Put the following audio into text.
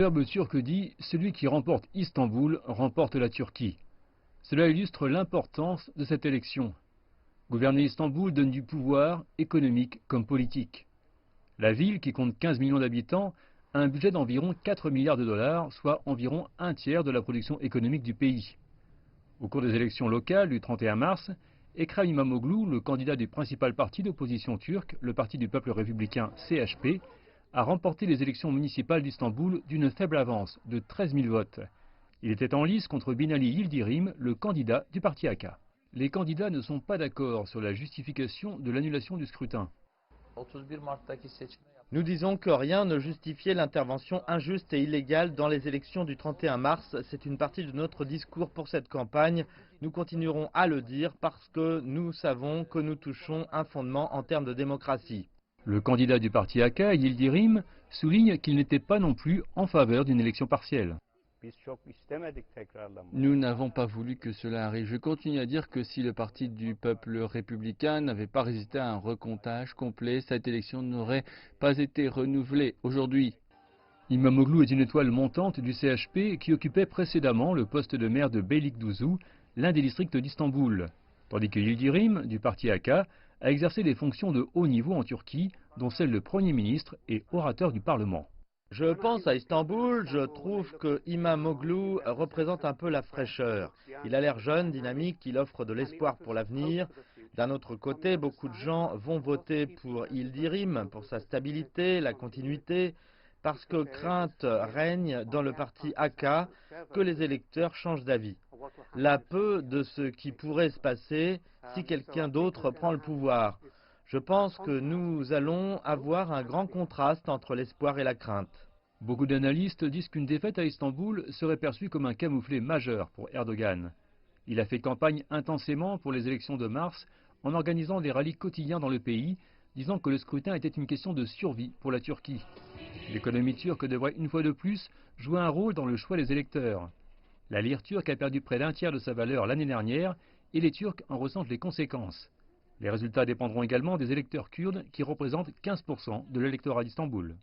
Proverbe turc dit « Celui qui remporte Istanbul remporte la Turquie ». Cela illustre l'importance de cette élection. Gouverner Istanbul donne du pouvoir, économique comme politique. La ville, qui compte 15 millions d'habitants, a un budget d'environ 4 milliards de dollars, soit environ un tiers de la production économique du pays. Au cours des élections locales du 31 mars, Ekrem İmamoğlu, le candidat du principal parti d'opposition turc, le Parti du peuple républicain CHP, a remporté les élections municipales d'Istanbul d'une faible avance de 13 000 votes. Il était en lice contre Binali Yildirim, le candidat du parti AK. Les candidats ne sont pas d'accord sur la justification de l'annulation du scrutin. Nous disons que rien ne justifiait l'intervention injuste et illégale dans les élections du 31 mars. C'est une partie de notre discours pour cette campagne. Nous continuerons à le dire parce que nous savons que nous touchons un fondement en termes de démocratie. Le candidat du parti AK, Yildirim, souligne qu'il n'était pas non plus en faveur d'une élection partielle. Nous n'avons pas voulu que cela arrive. Je continue à dire que si le Parti du peuple républicain n'avait pas résisté à un recomptage complet, cette élection n'aurait pas été renouvelée aujourd'hui. İmamoğlu est une étoile montante du CHP qui occupait précédemment le poste de maire de Beylikdüzü, l'un des districts d'Istanbul, tandis que Yildirim, du parti AK, a exercé des fonctions de haut niveau en Turquie, dont celle de Premier ministre et orateur du Parlement. Je pense à Istanbul, je trouve que İmamoğlu représente un peu la fraîcheur. Il a l'air jeune, dynamique, il offre de l'espoir pour l'avenir. D'un autre côté, beaucoup de gens vont voter pour Yildirim, pour sa stabilité, la continuité, parce que crainte règne dans le parti AK que les électeurs changent d'avis. Là peu de ce qui pourrait se passer si quelqu'un d'autre prend le pouvoir. Je pense que nous allons avoir un grand contraste entre l'espoir et la crainte. Beaucoup d'analystes disent qu'une défaite à Istanbul serait perçue comme un camouflet majeur pour Erdogan. Il a fait campagne intensément pour les élections de mars en organisant des rallyes quotidiens dans le pays, disant que le scrutin était une question de survie pour la Turquie. L'économie turque devrait une fois de plus jouer un rôle dans le choix des électeurs. La lire turque a perdu près d'un tiers de sa valeur l'année dernière et les Turcs en ressentent les conséquences. Les résultats dépendront également des électeurs kurdes qui représentent 15% de l'électorat d'Istanbul.